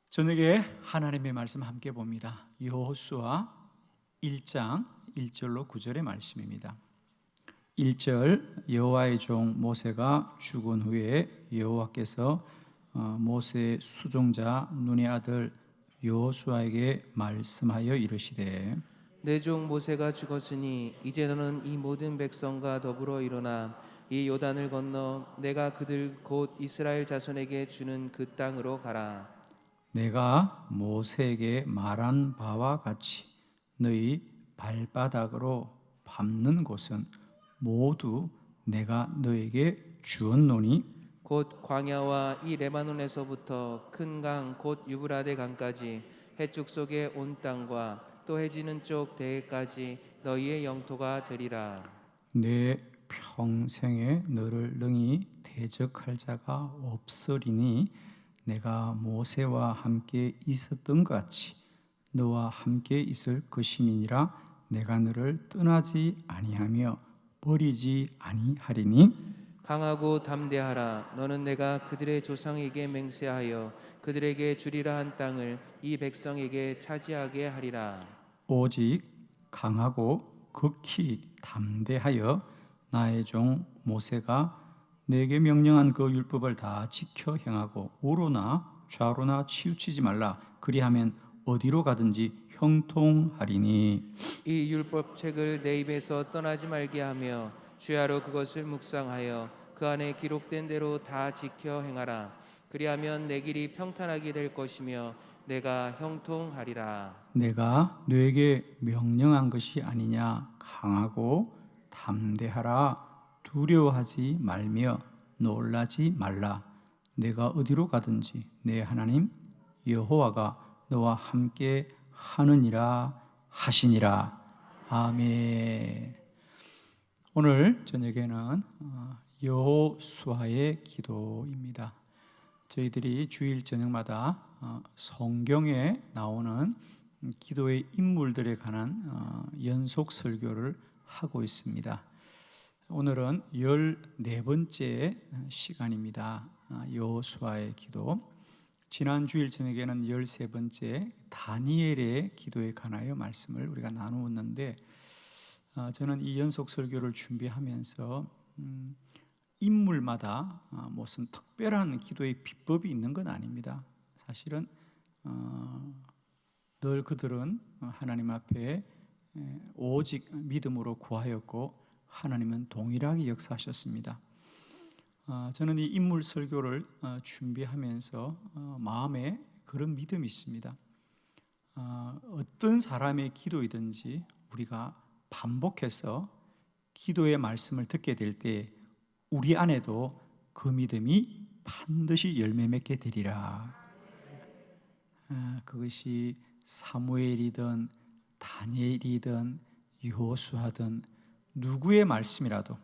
저녁에 하나님의 말씀 함께 봅니다. 여호수아 1장 1절로 9절의 말씀입니다. 1절 여호와의 종 모세가 죽은 후에 여호와께서 모세의 수종자 눈의 아들 여호수아에게 말씀하여 이르시되 내 종 모세가 죽었으니 이제 너는 이 모든 백성과 더불어 일어나 이 요단을 건너 내가 그들 곧 이스라엘 자손에게 주는 그 땅으로 가라. 내가 모세에게 말한 바와 같이 너희 발바닥으로 밟는 곳은 모두 내가 너에게 주었노니 곧 광야와 이 레바논에서부터 큰 강 곧 유브라데 강까지 해쪽 속의 온 땅과 또 해지는 쪽 대해까지 너희의 영토가 되리라. 내 평생에 너를 능히 대적할 자가 없으리니 내가 모세와 함께 있었던 것 같이 너와 함께 있을 것임이니라. 내가 너를 떠나지 아니하며 버리지 아니하리니 강하고 담대하라. 너는 내가 그들의 조상에게 맹세하여 그들에게 주리라 한 땅을 이 백성에게 차지하게 하리라. 오직 강하고 극히 담대하여 나의 종 모세가 내게 명령한 그 율법을 다 지켜 행하고 우로나 좌로나 치우치지 말라. 그리하면 어디로 가든지 형통하리니 이 율법책을 내 입에서 떠나지 말게 하며 주야로 그것을 묵상하여 그 안에 기록된 대로 다 지켜 행하라. 그리하면 내 길이 평탄하게 될 것이며 내가 형통하리라. 내가 너에게 명령한 것이 아니냐. 강하고 담대하라. 두려워하지 말며 놀라지 말라. 내가 어디로 가든지 내 하나님 여호와가 너와 함께 하느니라 하시니라. 아멘. 오늘 저녁에는 여호수아의 기도입니다. 저희들이 주일 저녁마다 성경에 나오는 기도의 인물들에 관한 연속 설교를 하고 있습니다. 오늘은 14번째 시간입니다. 여호수아의 기도. 지난 주일 저녁에는 13번째 다니엘의 기도에 관하여 말씀을 우리가 나누었는데 저는 이 연속 설교를 준비하면서 인물마다 무슨 특별한 기도의 비법이 있는 건 아닙니다. 사실은 늘 그들은 하나님 앞에 오직 믿음으로 구하였고 하나님은 동일하게 역사하셨습니다. 저는 이 인물 설교를 준비하면서 마음에 그런 믿음이 있습니다. 어떤 사람의 기도이든지 우리가 반복해서 기도의 말씀을 듣게 될 때 우리 안에도 그 믿음이 반드시 열매 맺게 되리라. 그것이 사무엘이든 다니엘이든 여호수아든 누구의 말씀이라도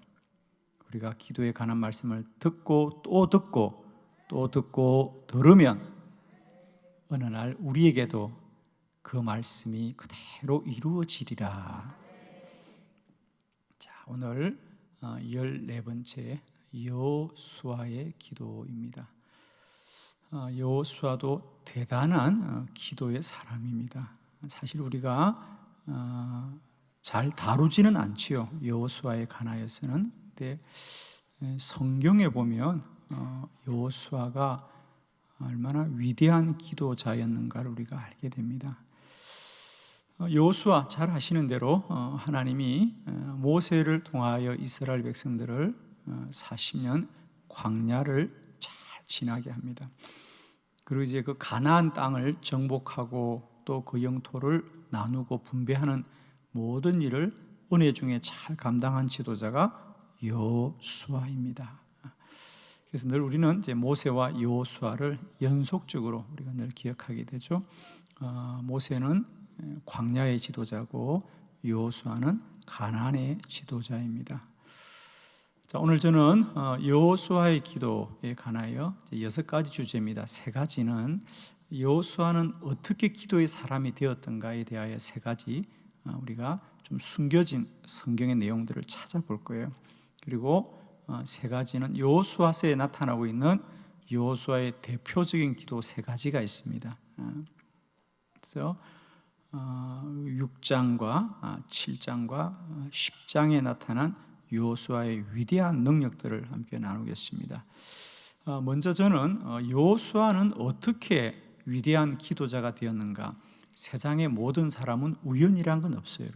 우리가 기도에 관한 말씀을 듣고 또 듣고 또 듣고 들으면 어느 날 우리에게도 그 말씀이 그대로 이루어지리라. 자, 오늘 14번째 여호수아의 기도입니다. 여호수아도 대단한 기도의 사람입니다. 사실 우리가 잘 다루지는 않지요. 여호수아에 관하여서는. 근데 성경에 보면 여호수아가 얼마나 위대한 기도자였는가를 우리가 알게 됩니다. 여호수아 잘 아시는 대로 하나님이 모세를 통하여 이스라엘 백성들을 40년 광야를 잘 지나게 합니다. 그리고 이제 그 가나안 땅을 정복하고 또 그 영토를 나누고 분배하는 모든 일을 은혜 중에 잘 감당한 지도자가 여호수아입니다. 그래서 늘 우리는 이제 모세와 여호수아를 연속적으로 우리가 늘 기억하게 되죠. 모세는 광야의 지도자고 여호수아는 가나안의 지도자입니다. 자, 오늘 저는 여호수아의 기도에 관하여 6가지 주제입니다. 3가지는 여호수아는 어떻게 기도의 사람이 되었던가에 대하여 3가지 우리가 좀 숨겨진 성경의 내용들을 찾아볼 거예요. 그리고 3가지는 여호수아서에 나타나고 있는 여호수아의 대표적인 기도 3가지가 있습니다. 그래서 6장과 7장과 10장에 나타난 여호수아의 위대한 능력들을 함께 나누겠습니다. 먼저 저는 여호수아는 어떻게 위대한 기도자가 되었는가? 세상의 모든 사람은 우연이란 건 없어요.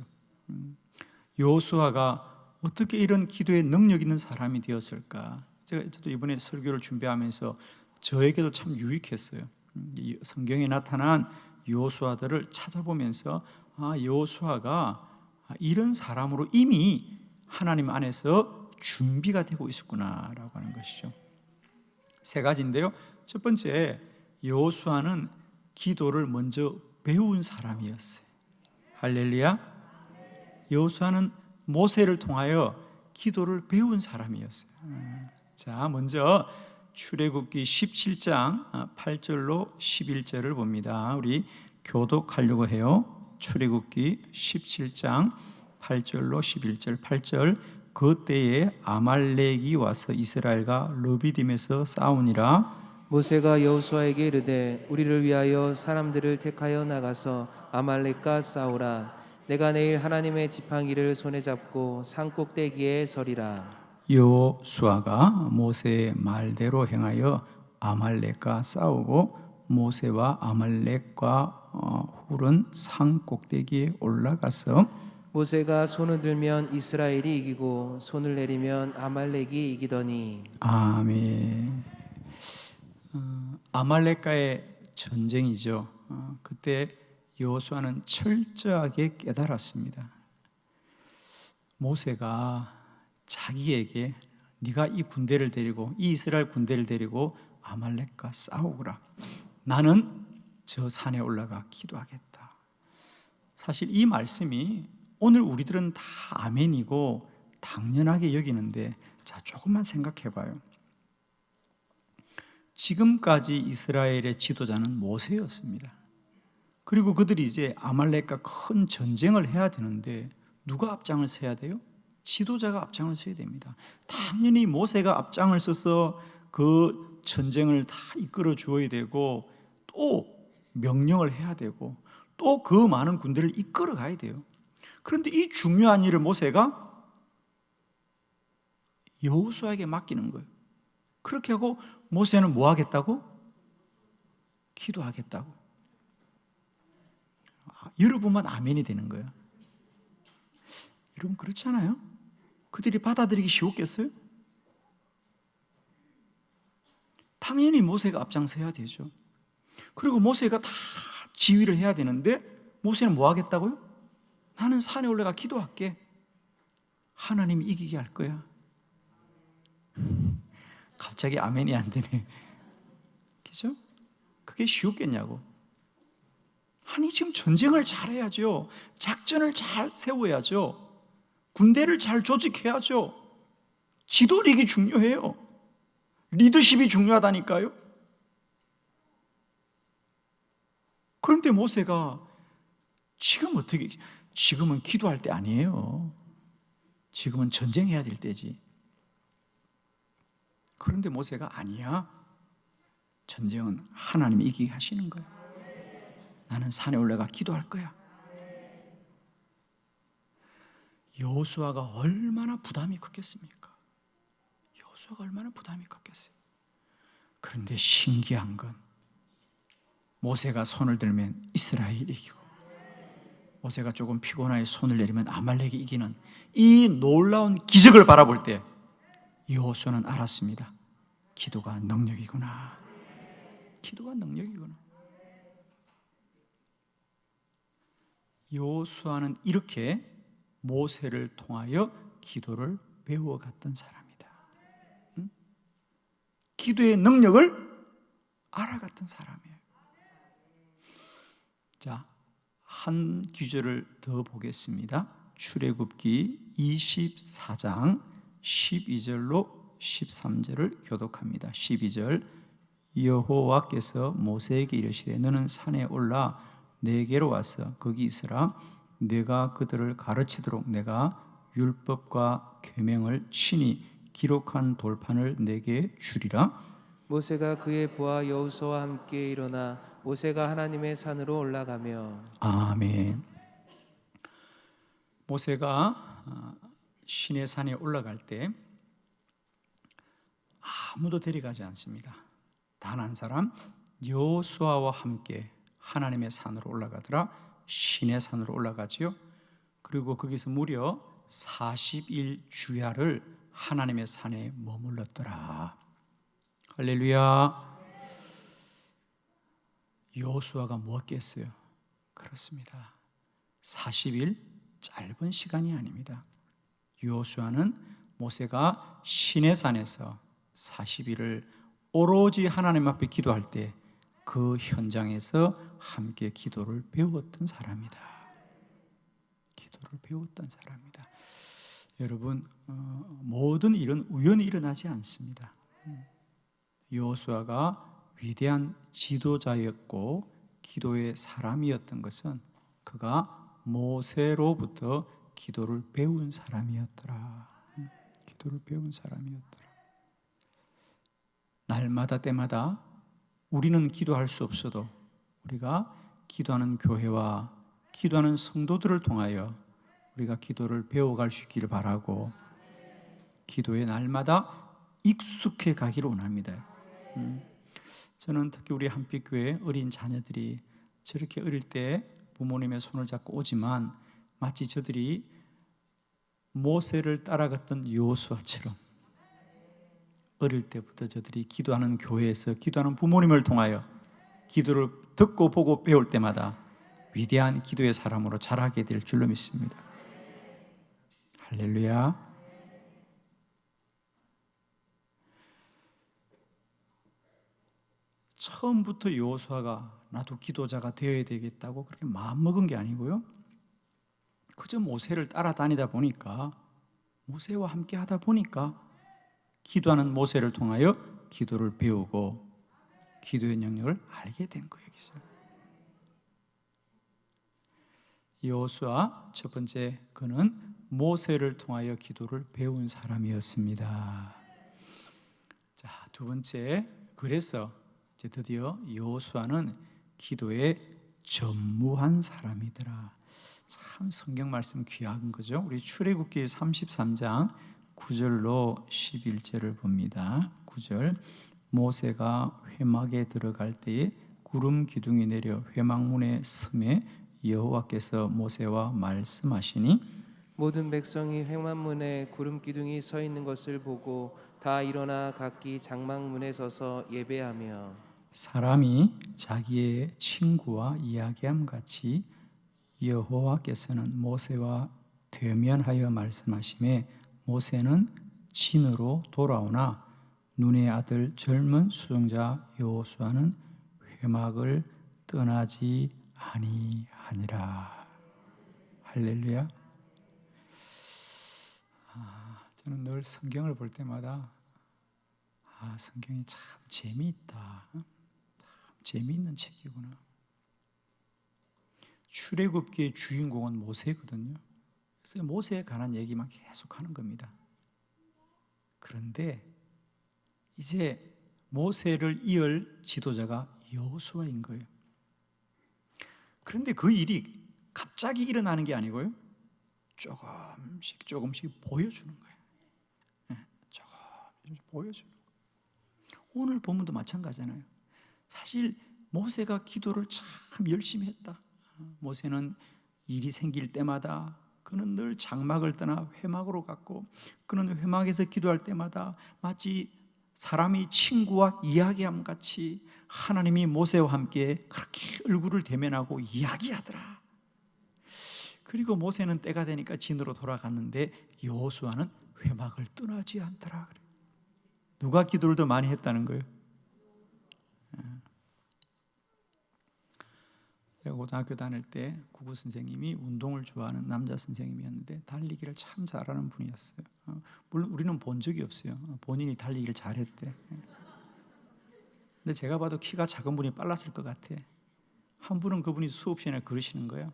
여호수아가 어떻게 이런 기도에 능력 있는 사람이 되었을까? 저도 이번에 설교를 준비하면서 저에게도 참 유익했어요. 성경에 나타난 여호수아들을 찾아보면서 여호수아가 이런 사람으로 이미 하나님 안에서 준비가 되고 있었구나라고 하는 것이죠. 세 가지인데요. 첫 번째, 여호수아는 기도를 먼저 배운 사람이었어요. 할렐루야. 여호수아는 모세를 통하여 기도를 배운 사람이었어요. 자, 먼저 출애굽기 17장 8절로 11절을 봅니다. 우리 교독하려고 해요. 출애굽기 17장 8절로 11절. 8절, 그때에 아말렉이 와서 이스라엘과 르비딤에서 싸우니라. 모세가 여호수아에게 이르되 우리를 위하여 사람들을 택하여 나가서 아말렉과 싸우라. 내가 내일 하나님의 지팡이를 손에 잡고 산 꼭대기에 서리라. 여호수아가 모세의 말대로 행하여 아말렉과 싸우고 모세와 아말렉과 훌은 산 꼭대기에 올라가서 모세가 손을 들면 이스라엘이 이기고 손을 내리면 아말렉이 이기더니. 아멘. 아말렉과의 전쟁이죠. 그때 여호수아는 철저하게 깨달았습니다. 모세가 자기에게 네가 이 군대를 데리고 이 이스라엘 군대를 데리고 아말렉과 싸우거라. 나는 저 산에 올라가 기도하겠다. 사실 이 말씀이 오늘 우리들은 다 아멘이고 당연하게 여기는데, 자, 조금만 생각해 봐요. 지금까지 이스라엘의 지도자는 모세였습니다. 그리고 그들이 이제 아말렉과 큰 전쟁을 해야 되는데 누가 앞장을 서야 돼요? 지도자가 앞장을 서야 됩니다. 당연히 모세가 앞장을 서서 그 전쟁을 다 이끌어 주어야 되고 또 명령을 해야 되고 또 그 많은 군대를 이끌어 가야 돼요. 그런데 이 중요한 일을 모세가 여호수아에게 맡기는 거예요. 그렇게 하고 모세는 뭐 하겠다고? 기도하겠다고. 여러분만 아멘이 되는 거예요. 여러분 그렇잖아요? 그들이 받아들이기 쉬웠겠어요? 당연히 모세가 앞장서야 되죠. 그리고 모세가 다 지휘를 해야 되는데 모세는 뭐 하겠다고요? 나는 산에 올라가 기도할게. 하나님이 이기게 할 거야. 갑자기 아멘이 안 되네. 그죠? 그게 쉬웠겠냐고. 아니, 지금 전쟁을 잘해야죠. 작전을 잘 세워야죠. 군대를 잘 조직해야죠. 지도력이 중요해요. 리더십이 중요하다니까요. 그런데 모세가 지금은 기도할 때 아니에요. 지금은 전쟁해야 될 때지. 그런데 모세가 아니야. 전쟁은 하나님이 이기게 하시는 거야. 나는 산에 올라가 기도할 거야. 여호수아가 얼마나 부담이 컸겠습니까? 여호수아가 얼마나 부담이 컸겠어요. 그런데 신기한 건 모세가 손을 들면 이스라엘이 이기고 모세가 조금 피곤하게 손을 내리면 아말렉이 이기는 이 놀라운 기적을 바라볼 때 여호수아는 알았습니다. 기도가 능력이구나. 기도가 능력이구나. 여호수아는 이렇게 모세를 통하여 기도를 배워갔던 사람이다. 기도의 능력을 알아갔던 사람이에요. 자, 한 구절을 더 보겠습니다. 출애굽기 24장 12절로 13절을 교독합니다. 12절, 여호와께서 모세에게 이르시되 너는 산에 올라 내게로 와서 거기 있으라. 내가 그들을 가르치도록 내가 율법과 계명을 친히 기록한 돌판을 내게 주리라. 모세가 그의 부하 여호수아와 함께 일어나 모세가 하나님의 산으로 올라가며 아멘. 모세가 시내 산에 올라갈 때 아무도 데려가지 않습니다. 단 한 사람 여호수아와 함께 하나님의 산으로 올라가더라. 시내 산으로 올라가지요. 그리고 거기서 무려 40일 주야를 하나님의 산에 머물렀더라. 할렐루야. 여호수아가 무엇겠어요? 그렇습니다. 40일 짧은 시간이 아닙니다. 여호수아는 모세가 시내산에서 40일을 오로지 하나님 앞에 기도할 때 그 현장에서 함께 기도를 배웠던 사람이다. 기도를 배웠던 사람이다. 여러분, 모든 일은 우연히 일어나지 않습니다. 여호수아가 위대한 지도자였고 기도의 사람이었던 것은 그가 모세로부터 기도를 배운 사람이었더라. 기도를 배운 사람이었더라. 날마다 때마다 우리는 기도할 수 없어도 우리가 기도하는 교회와 기도하는 성도들을 통하여 우리가 기도를 배워갈 수 있기를 바라고 기도에 날마다 익숙해 가기를 원합니다. 저는 특히 우리 한빛교회 어린 자녀들이 저렇게 어릴 때 부모님의 손을 잡고 오지만 마치 저들이 모세를 따라갔던 여호수아처럼 어릴 때부터 저들이 기도하는 교회에서 기도하는 부모님을 통하여 기도를 듣고 보고 배울 때마다 위대한 기도의 사람으로 자라게 될 줄로 믿습니다. 할렐루야. 처음부터 여호수아가 나도 기도자가 되어야 되겠다고 그렇게 마음먹은 게 아니고요. 그저 모세를 따라다니다 보니까 모세와 함께 하다 보니까 기도하는 모세를 통하여 기도를 배우고 기도의 영역을 알게 된 거예요. 여호수아 첫 번째, 그는 모세를 통하여 기도를 배운 사람이었습니다. 자, 두 번째, 그래서 이제 드디어 여호수아는 기도에 전무한 사람이더라. 참 성경 말씀 귀한 거죠. 우리 출애굽기 33장 9절로 11절을 봅니다. 9절, 모세가 회막에 들어갈 때에 구름 기둥이 내려 회막문에 서매 여호와께서 모세와 말씀하시니 모든 백성이 회막문에 구름 기둥이 서 있는 것을 보고 다 일어나 각기 장막문에 서서 예배하며 사람이 자기의 친구와 이야기함 같이 여호와께서는 모세와 대면하여 말씀하시매 모세는 진으로 돌아오나 눈의 아들 젊은 수종자 여호수아는 회막을 떠나지 아니하니라. 할렐루야. 저는 늘 성경을 볼 때마다 성경이 참 재미있다. 참 재미있는 책이구나. 출애굽기의 주인공은 모세거든요. 그래서 모세에 관한 얘기만 계속 하는 겁니다. 그런데 이제 모세를 이을 지도자가 여호수아인 거예요. 그런데 그 일이 갑자기 일어나는 게 아니고요. 조금씩 보여주는 거예요. 조금씩 보여주는 거예요. 오늘 본문도 마찬가지잖아요. 사실 모세가 기도를 참 열심히 했다. 모세는 일이 생길 때마다 그는 늘 장막을 떠나 회막으로 갔고 그는 회막에서 기도할 때마다 마치 사람이 친구와 이야기함 같이 하나님이 모세와 함께 그렇게 얼굴을 대면하고 이야기하더라. 그리고 모세는 때가 되니까 진으로 돌아갔는데 여호수아는 회막을 떠나지 않더라. 누가 기도를 더 많이 했다는 거예요? 제가 고등학교 다닐 때 국어 선생님이 운동을 좋아하는 남자 선생님이었는데 달리기를 참 잘하는 분이었어요. 물론 우리는 본 적이 없어요. 본인이 달리기를 잘했대. 근데 제가 봐도 키가 작은 분이 빨랐을 것 같아. 한 분은 그분이 수업 시간에 그러시는 거예요.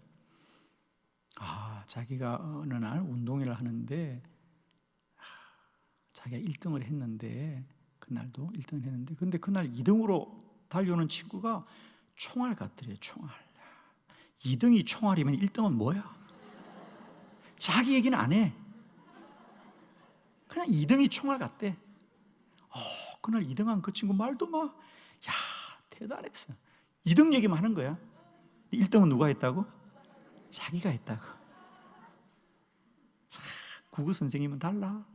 자기가 어느 날 운동회를 하는데 자기가 1등을 했는데 그날도 1등을 했는데, 근데 그날 2등으로 달려오는 친구가 총알 같더래요. 총알. 2등이 총알이면 1등은 뭐야? 자기 얘기는 안 해. 그냥 2등이 총알 같대. 그날 2등한 그 친구 말도 막, 야, 대단했어. 2등 얘기만 하는 거야. 1등은 누가 했다고? 자기가 했다고. 참, 국어 선생님은 달라.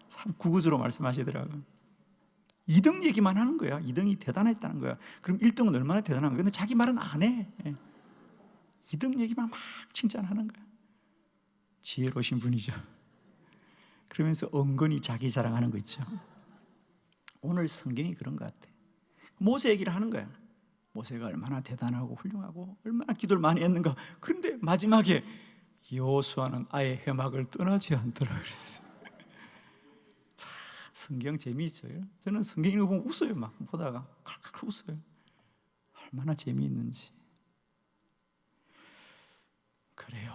참 국어주로 말씀하시더라고. 2등 얘기만 하는 거야. 2등이 대단했다는 거야. 그럼 1등은 얼마나 대단한 거야? 근데 자기 말은 안 해. 2등 얘기만 막 칭찬하는 거야. 지혜로우신 분이죠. 그러면서 은근히 자기 자랑하는 거 있죠. 오늘 성경이 그런 것 같아. 모세 얘기를 하는 거야. 모세가 얼마나 대단하고 훌륭하고 얼마나 기도를 많이 했는가. 그런데 마지막에 여호수아는 아예 회막을 떠나지 않더라 그랬어. 참, 성경 재미있죠. 저는 성경 읽는 거 보면 웃어요. 막 보다가 칼칼 웃어요. 얼마나 재미있는지. 그래요.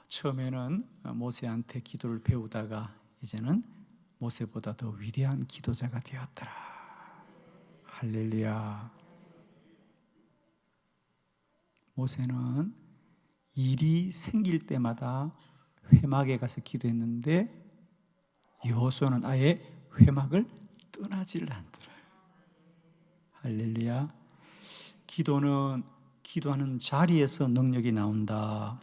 처음에는 모세한테 기도를 배우다가 이제는 모세보다 더 위대한 기도자가 되었더라. 할렐루야. 모세는 일이 생길 때마다 회막에 가서 기도했는데 여호수아는 아예 회막을 떠나지를 않더라. 할렐루야. 기도는 기도하는 자리에서 능력이 나온다.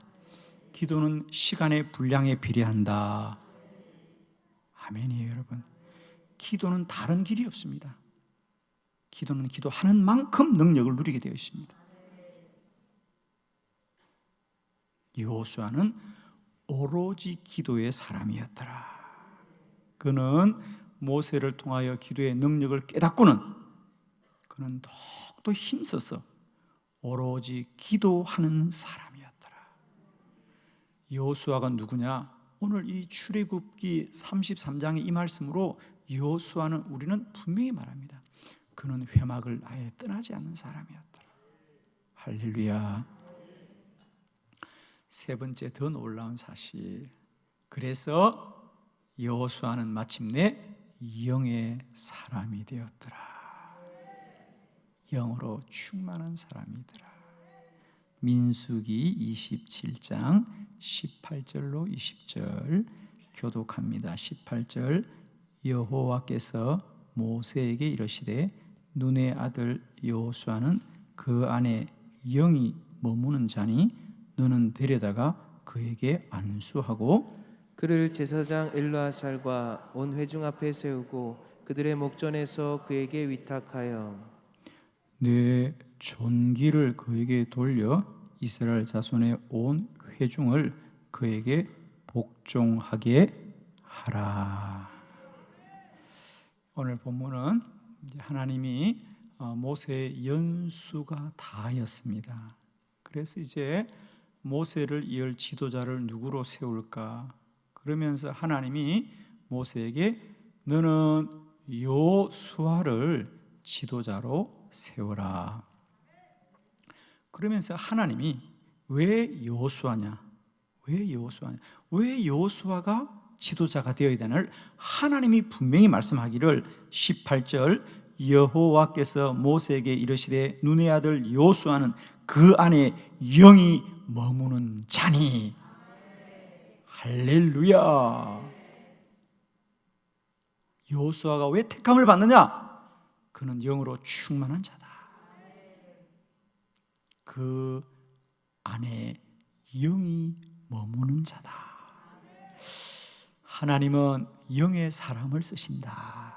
기도는 시간의 분량에 비례한다. 아멘이에요, 여러분. 기도는 다른 길이 없습니다. 기도는 기도하는 만큼 능력을 누리게 되어 있습니다. 여호수아는 오로지 기도의 사람이었더라. 그는 모세를 통하여 기도의 능력을 깨닫고는 그는 더욱더 힘써서 오로지 기도하는 사람이었더라. 여호수아가 누구냐? 오늘 이 출애굽기 33장의 이 말씀으로 여호수아는 우리는 분명히 말합니다. 그는 회막을 아예 떠나지 않는 사람이었더라. 할렐루야. 세 번째 더 놀라운 사실. 그래서 여호수아는 마침내 영의 사람이 되었더라. 영으로 충만한 사람이더라. 민수기 27장 18절로 20절 교독합니다. 18절 여호와께서 모세에게 이르시되 눈의 아들 여호수아는 그 안에 영이 머무는 자니 너는 데려다가 그에게 안수하고 그를 제사장 엘르아살과 온 회중 앞에 세우고 그들의 목전에서 그에게 위탁하여 내 존귀를 그에게 돌려 이스라엘 자손의 온 회중을 그에게 복종하게 하라. 오늘 본문은 하나님이 모세의 연수가 다였습니다. 그래서 이제 모세를 이을 지도자를 누구로 세울까? 그러면서 하나님이 모세에게 너는 여호수아를 지도자로 세워라. 그러면서 하나님이 왜 여호수아냐? 왜 여호수아가 지도자가 되어야 되나를 하나님이 분명히 말씀하기를 18절 여호와께서 모세에게 이르시되 눈의 아들 여호수아는 그 안에 영이 머무는 자니. 할렐루야. 여호수아가 왜 택함을 받느냐? 그는 영으로 충만한 자다. 그 안에 영이 머무는 자다. 하나님은 영의 사람을 쓰신다.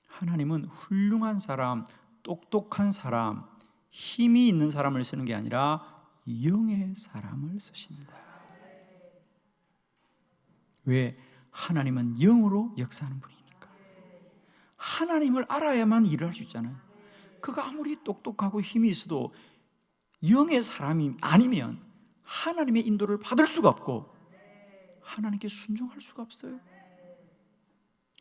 하나님은 훌륭한 사람, 똑똑한 사람, 힘이 있는 사람을 쓰는 게 아니라 영의 사람을 쓰신다. 왜? 하나님은 영으로 역사하는 분이니까. 하나님을 알아야만 일을 할 수 있잖아요. 그가 아무리 똑똑하고 힘이 있어도 영의 사람이 아니면 하나님의 인도를 받을 수가 없고 하나님께 순종할 수가 없어요.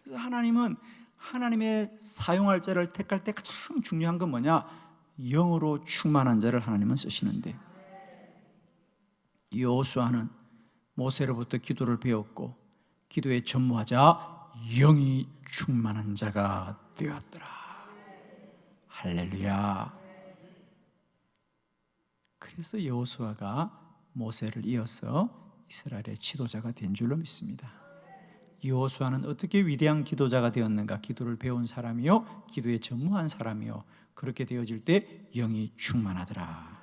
그래서 하나님은 하나님의 사용할 자를 택할 때 가장 중요한 건 뭐냐? 영으로 충만한 자를 하나님은 쓰시는데 여호수아는 모세로부터 기도를 배웠고 기도에 전무하자 영이 충만한 자가 되었더라. 할렐루야. 그래서 여호수아가 모세를 이어서 이스라엘의 지도자가 된 줄로 믿습니다. 여호수아는 어떻게 위대한 기도자가 되었는가? 기도를 배운 사람이요, 기도에 전무한 사람이요, 그렇게 되어질 때 영이 충만하더라.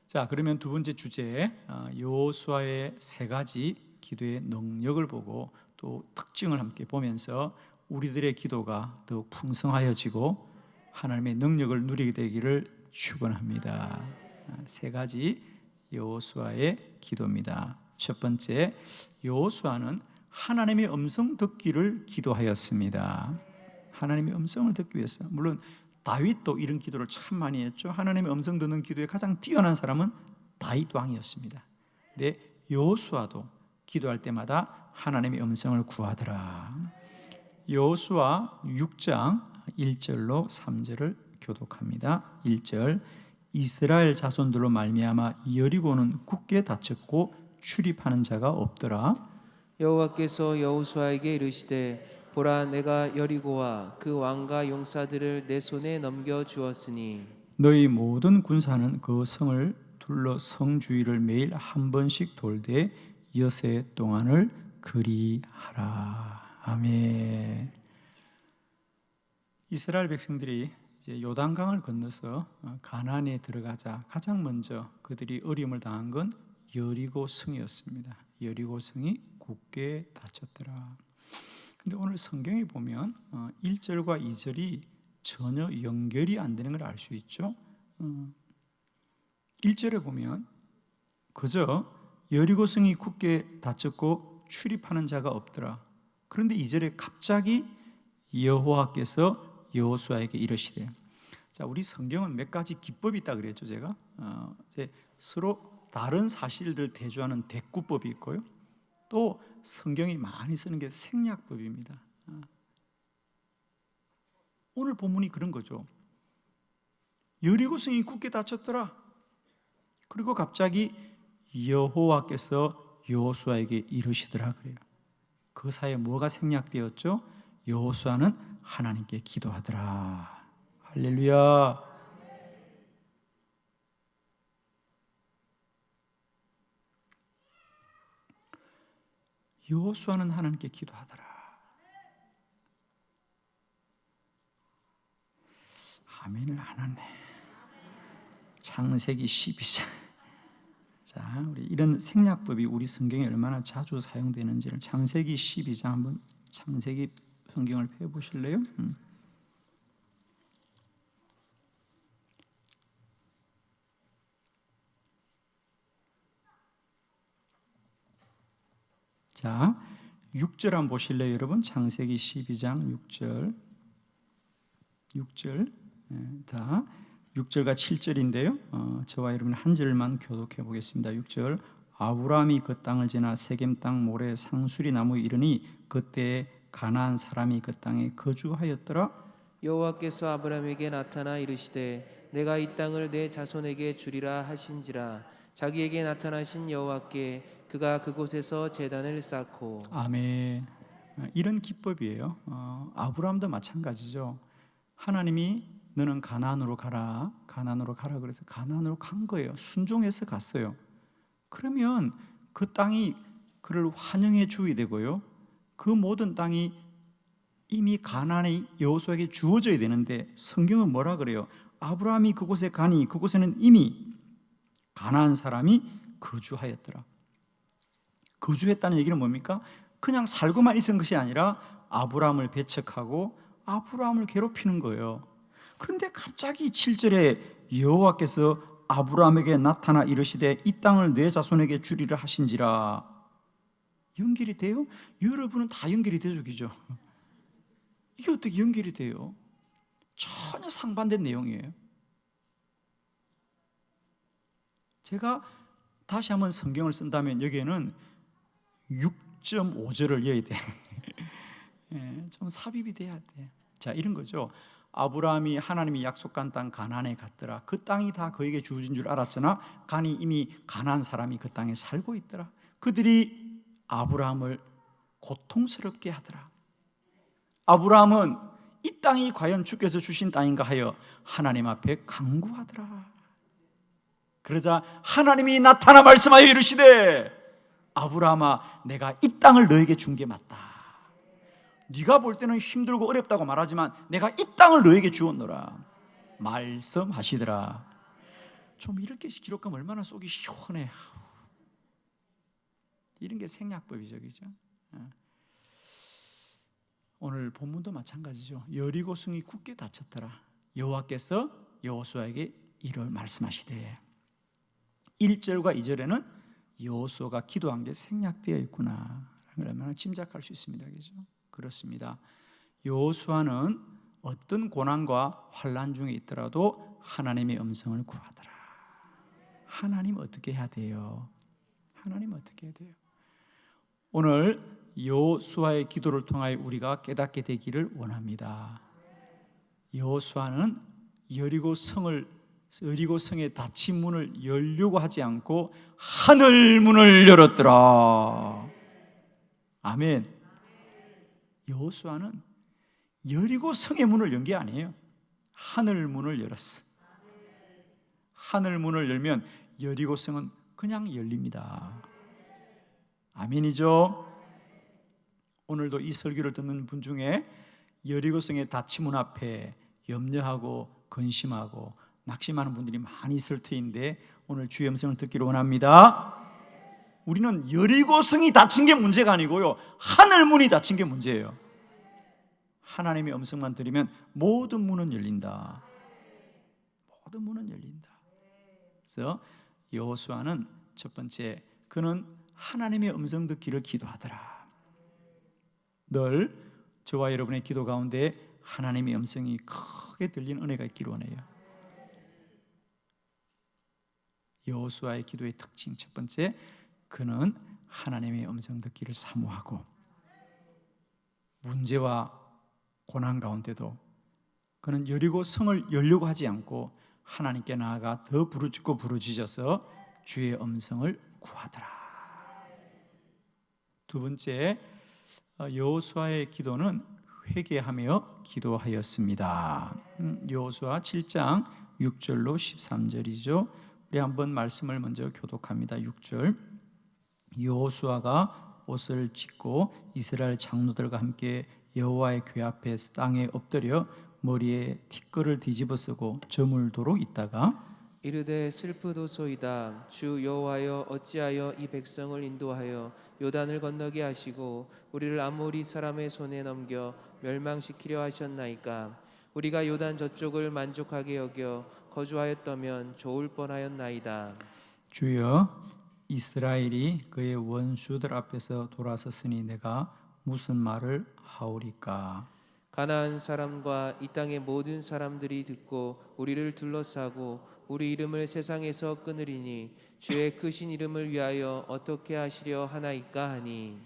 자, 그러면 두 번째 주제, 여호수아의 세 가지 기도의 능력을 보고 또 특징을 함께 보면서 우리들의 기도가 더욱 풍성하여지고 하나님의 능력을 누리게 되기를 축원합니다. 세 가지 여호수아의 기도입니다. 첫 번째, 여호수아는 하나님의 음성 듣기를 기도하였습니다. 하나님의 음성을 듣기 위해서. 물론 다윗도 이런 기도를 참 많이 했죠. 하나님의 음성 듣는 기도에 가장 뛰어난 사람은 다윗 왕이었습니다. 근데 여호수아도 기도할 때마다 하나님의 음성을 구하더라. 여호수아 6장 1절로 3절을 교독합니다. 1절, 이스라엘 자손들로 말미암아 여리고는 굳게 닫혔고 출입하는 자가 없더라. 여호와께서 여호수아에게 이르시되 보라 내가 여리고와 그 왕과 용사들을 내 손에 넘겨 주었으니 너희 모든 군사는 그 성을 둘러 성 주위를 매일 한 번씩 돌되 여세 동안을 그리하라. 아멘. 이스라엘 백성들이 이제 요단강을 건너서 가나안에 들어가자 가장 먼저 그들이 어려움을 당한 건 여리고 성이었습니다. 여리고 성이 굳게 닫혔더라. 근데 오늘 성경에 보면 1절과 2절이 전혀 연결이 안 되는 걸 알 수 있죠. 1절에 보면 그저 여리고 성이 굳게 닫혔고 출입하는 자가 없더라. 그런데 2절에 갑자기 여호와께서 여호수아에게 이르시되, 자, 우리 성경은 몇 가지 기법이 있다 그랬죠. 제가 이제 서로 다른 사실들 대조하는 대꾸법이 있고요, 또 성경이 많이 쓰는 게 생략법입니다. 오늘 본문이 그런 거죠. 여리고 성이 굳게 닫혔더라. 그리고 갑자기 여호와께서 여호수아에게 이르시더라 그래요. 그 사이에 뭐가 생략되었죠? 여호수아는 하나님께 기도하더라. 할렐루야. 여호수아는 하나님께 기도하더라. 아멘을 안 하네. 창세기 12장. 자, 우리 이런 생략법이 우리 성경에 얼마나 자주 사용되는지를 창세기 12장 한번 창세기 성경을 펴 보실래요? 자, 6절 한번 보실래요, 여러분? 창세기 12장 6절. 다 6절과 7절인데요. 저와 여러분 한 절만 교독해 보겠습니다. 6절, 아브라함이 그 땅을 지나 세겜 땅 모래 상수리 나무에 이르니 그때 가나안 사람이 그 땅에 거주하였더라. 여호와께서 아브라함에게 나타나 이르시되 내가 이 땅을 내 자손에게 주리라 하신지라. 자기에게 나타나신 여호와께 그가 그곳에서 제단을 쌓고. 아멘. 이런 기법이에요. 아브라함도 마찬가지죠. 하나님이 너는 가나안으로 가라, 가나안으로 가라 그래서 가나안으로 간 거예요. 순종해서 갔어요. 그러면 그 땅이 그를 환영해 주어야 되고요, 그 모든 땅이 이미 가나안의 여호수아에게 주어져야 되는데 성경은 뭐라 그래요? 아브라함이 그곳에 가니 그곳에는 이미 가나안 사람이 거주하였더라. 거주했다는 얘기는 뭡니까? 그냥 살고만 있은 것이 아니라 아브라함을 배척하고 아브라함을 괴롭히는 거예요. 그런데 갑자기 7절에 여호와께서 아브라함에게 나타나 이르시되 이 땅을 내 자손에게 주리라 하신지라. 연결이 돼요? 여러분은 다 연결이 되죠. 이게 어떻게 연결이 돼요? 전혀 상반된 내용이에요. 제가 다시 한번 성경을 쓴다면 여기에는 6.5절을 이어야 돼. 좀 삽입이 돼야 돼. 자, 이런 거죠. 아브라함이 하나님이 약속한 땅 가나안에 갔더라. 그 땅이 다 그에게 주어진 줄 알았잖아. 가니 이미 가나안 사람이 그 땅에 살고 있더라. 그들이 아브라함을 고통스럽게 하더라. 아브라함은 이 땅이 과연 주께서 주신 땅인가 하여 하나님 앞에 간구하더라. 그러자 하나님이 나타나 말씀하여 이르시되 아브라함아, 내가 이 땅을 너에게 준 게 맞다. 네가 볼 때는 힘들고 어렵다고 말하지만 내가 이 땅을 너에게 주었노라 말씀하시더라. 좀 이렇게 기록하면 얼마나 속이 시원해. 이런 게 생략법이죠, 그죠? 오늘 본문도 마찬가지죠. 여리고 성이 굳게 닫혔더라. 여호와께서 여호수아에게 이를 말씀하시되 1절과 2절에는 여호수아가 기도한 게 생략되어 있구나. 얼마나 짐작할 수 있습니다, 그죠? 그렇습니다. 여호수아는 어떤 고난과 환난 중에 있더라도 하나님의 음성을 구하더라. 하나님 어떻게 해야 돼요? 하나님 어떻게 해야 돼요? 오늘 여호수아의 기도를 통하여 우리가 깨닫게 되기를 원합니다. 여호수아는 여리고 성의 닫힌 문을 열려고 하지 않고 하늘 문을 열었더라. 아멘. 여호수아는 여리고 성의 문을 연 게 아니에요. 하늘 문을 열었어. 하늘 문을 열면 여리고 성은 그냥 열립니다. 아멘이죠? 오늘도 이 설교를 듣는 분 중에 여리고성의 닫힌 문 앞에 염려하고 근심하고 낙심하는 분들이 많이 있을 터인데 오늘 주의 음성을 듣기를 원합니다. 우리는 여리고성이 닫힌 게 문제가 아니고요, 하늘 문이 닫힌 게 문제예요. 하나님의 음성만 들으면 모든 문은 열린다. 모든 문은 열린다. 그래서 여호수아는 첫 번째, 그는 하나님의 음성 듣기를 기도하더라. 늘 저와 여러분의 기도 가운데 하나님의 음성이 크게 들리는 은혜가 있기를 원해요. 여호수아의 기도의 특징 첫 번째, 그는 하나님의 음성 듣기를 사모하고 문제와 고난 가운데도 그는 여리고 성을 열려고 하지 않고 하나님께 나아가 더 부르짖고 부르짖어서 주의 음성을 구하더라. 두 번째, 여호수아의 기도는 회개하며 기도하였습니다. 여호수아 7장 6절로 13절이죠. 우리 한번 말씀을 먼저 교독합니다. 6절. 여호수아가 옷을 찢고 이스라엘 장로들과 함께 여호와의 궤 앞에 땅에 엎드려 머리에 티끌을 뒤집어 쓰고 저물도록 있다가 이르되 슬프도소이다. 주 여호와여, 어찌하여 이 백성을 인도하여 요단을 건너게 하시고 우리를 아모리 사람의 손에 넘겨 멸망시키려 하셨나이까. 우리가 요단 저쪽을 만족하게 여겨 거주하였다면 좋을 뻔하였나이다. 주여, 이스라엘이 그의 원수들 앞에서 돌아섰으니 내가 무슨 말을 하오리까. 가나안 사람과 이 땅의 모든 사람들이 듣고 우리를 둘러싸고 우리 이름을 세상에서 끊으리니 주의 크신 이름을 위하여 어떻게 하시려 하나이까 하니,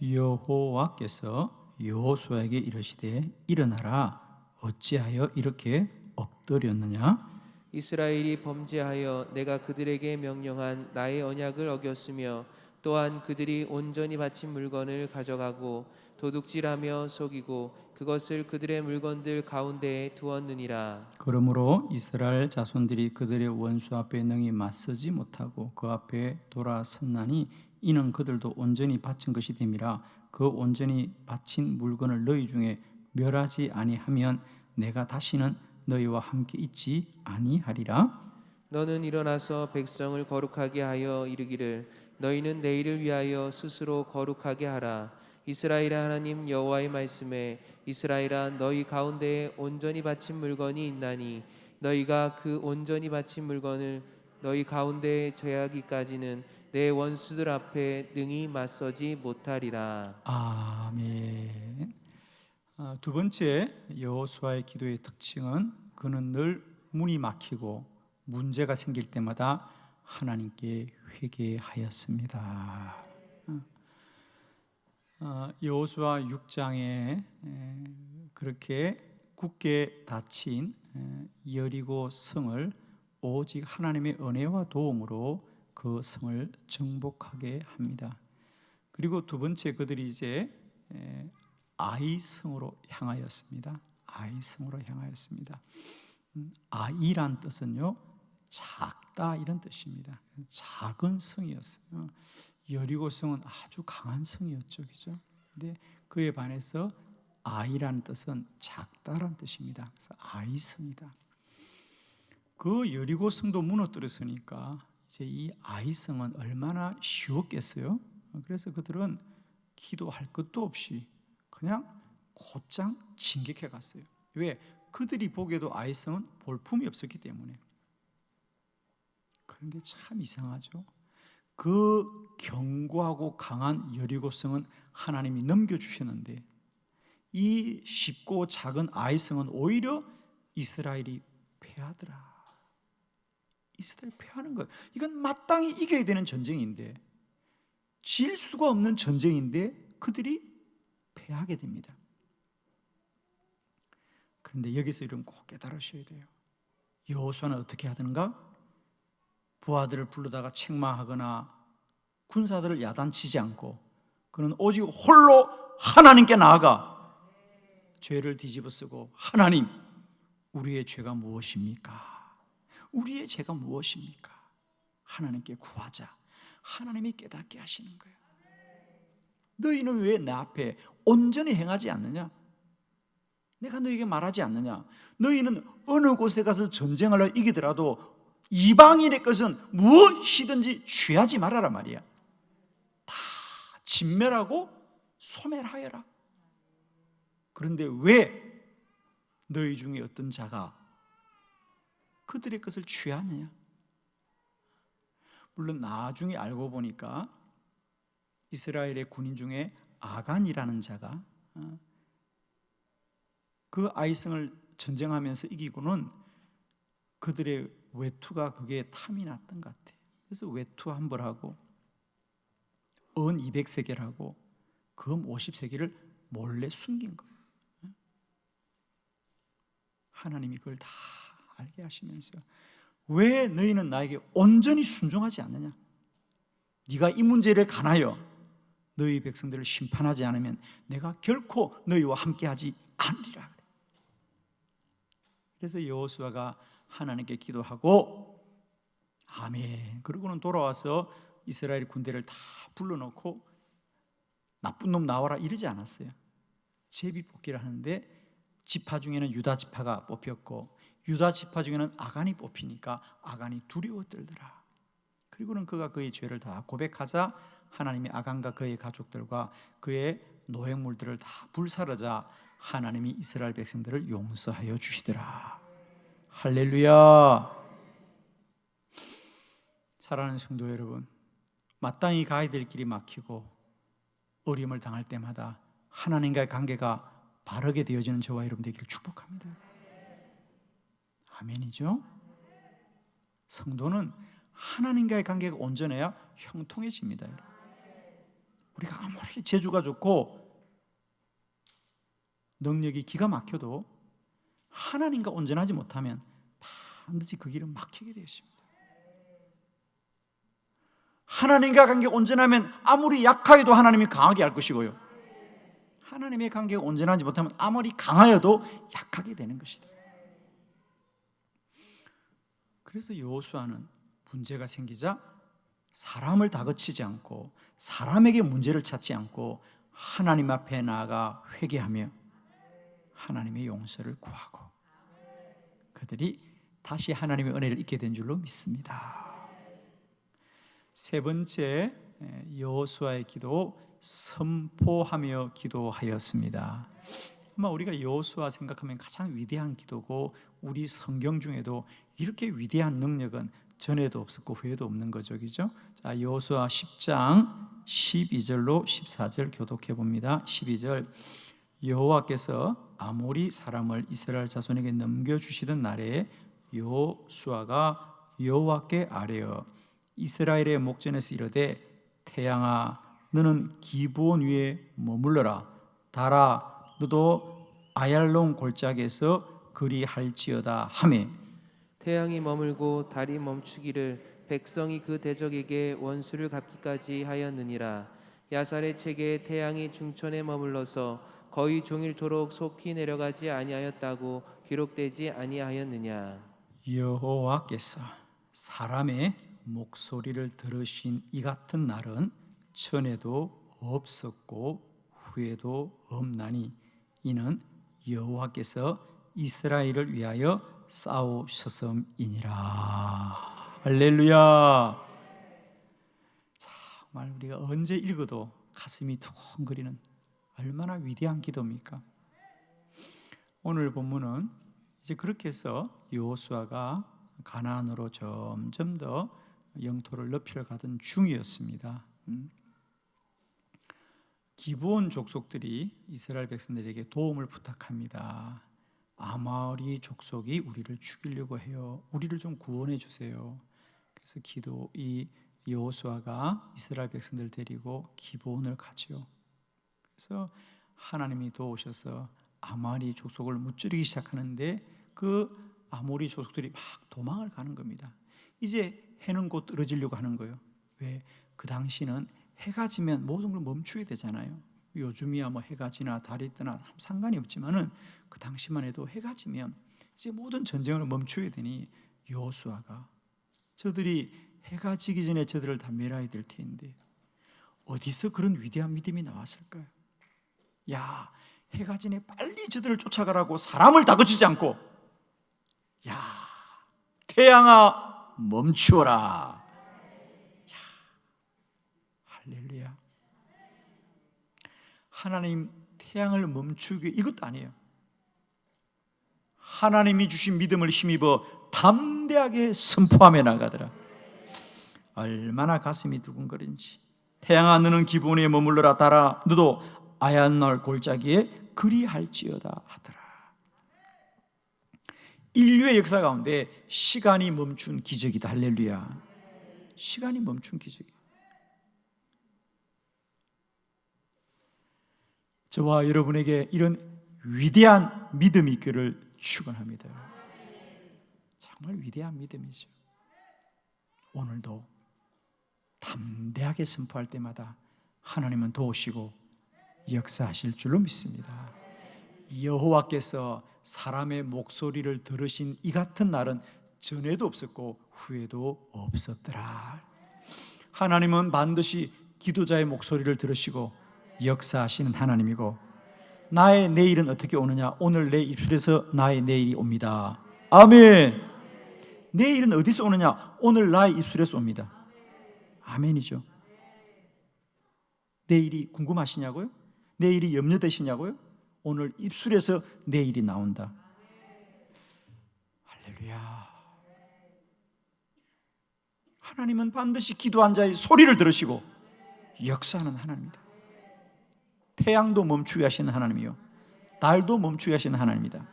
여호와께서 여호수아에게 이르시되 일어나라, 어찌하여 이렇게 엎드렸느냐. 이스라엘이 범죄하여 내가 그들에게 명령한 나의 언약을 어겼으며 또한 그들이 온전히 바친 물건을 가져가고 도둑질하며 속이고 그것을 그들의 물건들 가운데에 두었느니라. 그러므로 이스라엘 자손들이 그들의 원수 앞에 능히 맞서지 못하고 그 앞에 돌아섰나니 이는 그들도 온전히 바친 것이 됨이라. 그 온전히 바친 물건을 너희 중에 멸하지 아니하면 내가 다시는 너희와 함께 있지 아니하리라. 너는 일어나서 백성을 거룩하게 하여 이르기를 너희는 내일을 위하여 스스로 거룩하게 하라. 이스라엘의 하나님 여호와의 말씀에 이스라엘아, 너희 가운데에 온전히 바친 물건이 있나니 너희가 그 온전히 바친 물건을 너희 가운데에 제하기까지는 내 원수들 앞에 능히 맞서지 못하리라. 아멘. 두 번째, 여호수아의 기도의 특징은 그는 늘 문이 막히고 문제가 생길 때마다 하나님께 회개하였습니다. 여호수아 6장에 그렇게 굳게 닫힌 여리고 성을 오직 하나님의 은혜와 도움으로 그 성을 정복하게 합니다. 그리고 두 번째, 그들이 이제 아이성으로 향하였습니다. 아이성으로 향하였습니다. 아이란 뜻은요, 작다 이런 뜻입니다. 작은 성이었어요. 여리고성은 아주 강한 성이었죠, 그죠? 근데 그에 반해서 아이라는 뜻은 작다란 뜻입니다. 그래서 아이성이다. 그 여리고성도 무너뜨렸으니까 이제 이 아이성은 얼마나 쉬웠겠어요? 그래서 그들은 기도할 것도 없이 그냥 곧장 진격해 갔어요. 왜? 그들이 보기에도 아이성은 볼품이 없었기 때문에. 그런데 참 이상하죠. 그 견고하고 강한 여리고성은 하나님이 넘겨주셨는데 이 쉽고 작은 아이성은 오히려 이스라엘이 패하더라. 이스라엘 패하는 거예요. 이건 마땅히 이겨야 되는 전쟁인데, 질 수가 없는 전쟁인데 그들이 패하게 됩니다. 그런데 여기서 이런 꼭 깨달으셔야 돼요. 여호수아는 어떻게 하던가? 부하들을 불러다가 책망하거나 군사들을 야단치지 않고 그는 오직 홀로 하나님께 나아가 죄를 뒤집어쓰고, 하나님, 우리의 죄가 무엇입니까? 우리의 죄가 무엇입니까? 하나님께 구하자. 하나님이 깨닫게 하시는 거예요. 너희는 왜 내 앞에 온전히 행하지 않느냐? 내가 너희에게 말하지 않느냐? 너희는 어느 곳에 가서 전쟁하려 이기더라도 이방인의 것은 무엇이든지 취하지 말아라 말이야. 다 진멸하고 소멸하여라. 그런데 왜 너희 중에 어떤 자가 그들의 것을 취하느냐? 물론 나중에 알고 보니까 이스라엘의 군인 중에 아간이라는 자가 그 아이성을 전쟁하면서 이기고는 그들의 외투가 그게 탐이 났던 것 같아요. 그래서 외투 한 벌하고 은 200세겔하고 금 50세겔을 몰래 숨긴 거예요. 하나님이 그걸 다 알게 하시면서 왜 너희는 나에게 온전히 순종하지 않느냐? 네가 이 문제를 관하여 너희 백성들을 심판하지 않으면 내가 결코 너희와 함께하지 않으리라. 그래서 여호수아가 하나님께 기도하고 아멘. 그러고는 돌아와서 이스라엘 군대를 다 불러놓고 나쁜 놈 나와라 이러지 않았어요. 제비뽑기를 하는데 지파 중에는 유다 지파가 뽑혔고 유다 지파 중에는 아간이 뽑히니까 아간이 두려워 떨더라. 그리고는 그가 그의 죄를 다 고백하자 하나님이 아간과 그의 가족들과 그의 노획물들을 다 불사르자 하나님이 이스라엘 백성들을 용서하여 주시더라. 할렐루야. 사랑하는 성도 여러분, 마땅히 가야 될 길이 막히고 어려움을 당할 때마다 하나님과의 관계가 바르게 되어지는 저와 여러분 되기를 축복합니다. 아멘이죠? 성도는 하나님과의 관계가 온전해야 형통해집니다. 우리가 아무리 재주가 좋고 능력이 기가 막혀도 하나님과 온전하지 못하면 반드시 그 길은 막히게 되어 있습니다. 하나님과 관계가 온전하면 아무리 약하여도 하나님이 강하게 할 것이고요, 하나님의 관계가 온전하지 못하면 아무리 강하여도 약하게 되는 것이다. 그래서 여호수아는 문제가 생기자 사람을 다그치지 않고 사람에게 문제를 찾지 않고 하나님 앞에 나아가 회개하며 하나님의 용서를 구하고 그들이 다시 하나님의 은혜를 잊게 된 줄로 믿습니다. 세 번째, 여호수아의 기도, 선포하며 기도하였습니다. 아마 우리가 여호수아 생각하면 가장 위대한 기도고 우리 성경 중에도 이렇게 위대한 능력은 전에도 없었고 후에도 없는 거죠, 그죠? 자, 여호수아 10장 12절로 14절 교독해 봅니다. 12절, 여호와께서 아모리 사람을 이스라엘 자손에게 넘겨주시던 날에 여호수아가 여호와께 아뢰어 이스라엘의 목전에서 이르되 태양아 너는 기브온 위에 머물러라. 달아 너도 아얄론 골짜기에서 그리할지어다 하매 태양이 머물고 달이 멈추기를 백성이 그 대적에게 원수를 갚기까지 하였느니라. 야살의 책에 태양이 중천에 머물러서 거의 종일토록 속히 내려가지 아니하였다고 기록되지 아니하였느냐. 여호와께서 사람의 목소리를 들으신 이 같은 날은 전에도 없었고 후에도 없나니 이는 여호와께서 이스라엘을 위하여 싸우셨음이니라. 할렐루야. 정말 우리가 언제 읽어도 가슴이 두근거리는 얼마나 위대한 기도입니까? 오늘 본문은 이제 그렇게 해서 여호수아가 가나안으로 점점 더 영토를 넓혀가던 중이었습니다. 기브온 족속들이 이스라엘 백성들에게 도움을 부탁합니다. 아모리 족속이 우리를 죽이려고 해요. 우리를 좀 구원해 주세요. 그래서 이 여호수아가 이스라엘 백성들 데리고 기브온을 가지요. 그래서 하나님이 도우셔서 아모리 족속을 무찌르기 시작하는데 그 아모리 족속들이 막 도망을 가는 겁니다. 이제 해는 곧 떨어지려고 하는 거예요. 왜? 그 당시는 해가 지면 모든 걸 멈추게 되잖아요. 요즘이야 뭐 해가 지나 달이 뜨나 상관이 없지만은 그 당시만 해도 해가 지면 이제 모든 전쟁을 멈추게 되니 여호수아가 저들이 해가 지기 전에 저들을 다 멸하게 될 텐데 어디서 그런 위대한 믿음이 나왔을까요? 야, 해가 지네 빨리 저들을 쫓아가라고 사람을 다그치지 않고 야, 태양아 멈추어라. 야, 할렐루야. 하나님 태양을 멈추기 이것도 아니에요. 하나님이 주신 믿음을 힘입어 담대하게 선포하며 나가더라. 얼마나 가슴이 두근거린지. 태양아 너는 기브온에 머물러라. 달아 너도 아얀날 골짜기에 그리할지어다 하더라. 인류의 역사 가운데 시간이 멈춘 기적이다. 할렐루야. 시간이 멈춘 기적이에요. 저와 여러분에게 이런 위대한 믿음이 있기를 축원합니다. 정말 위대한 믿음이죠. 오늘도 담대하게 선포할 때마다 하나님은 도우시고 역사하실 줄로 믿습니다. 여호와께서 사람의 목소리를 들으신 이 같은 날은 전에도 없었고 후에도 없었더라. 하나님은 반드시 기도자의 목소리를 들으시고 역사하시는 하나님이고 나의 내일은 어떻게 오느냐? 오늘 내 입술에서 나의 내일이 옵니다. 아멘. 내일은 어디서 오느냐? 오늘 나의 입술에서 옵니다. 아멘이죠. 내일이 궁금하시냐고요? 내일이 염려되시냐고요? 오늘 입술에서 내일이 나온다. 할렐루야. 하나님은 반드시 기도한 자의 소리를 들으시고 역사하는 하나님입니다. 태양도 멈추게 하시는 하나님이요 달도 멈추게 하시는 하나님입니다.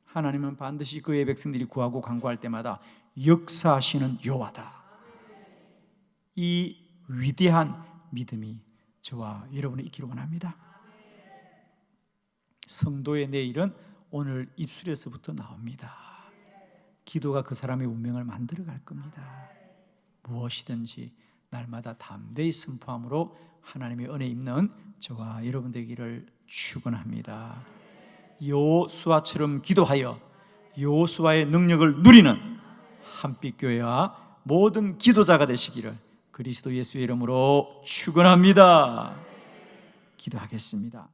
하나님은 반드시 그의 백성들이 구하고 간구할 때마다 역사하시는 여호와다. 이 위대한 믿음이 저와 여러분이 있기를 원합니다. 성도의 내일은 오늘 입술에서부터 나옵니다. 기도가 그 사람의 운명을 만들어 갈 겁니다. 무엇이든지 날마다 담대히 선포함으로 하나님의 은혜 입는 저와 여러분 되기를 축원합니다. 여호수아처럼 기도하여 여호수아의 능력을 누리는 한빛교회와 모든 기도자가 되시기를 그리스도 예수의 이름으로 축원합니다. 기도하겠습니다.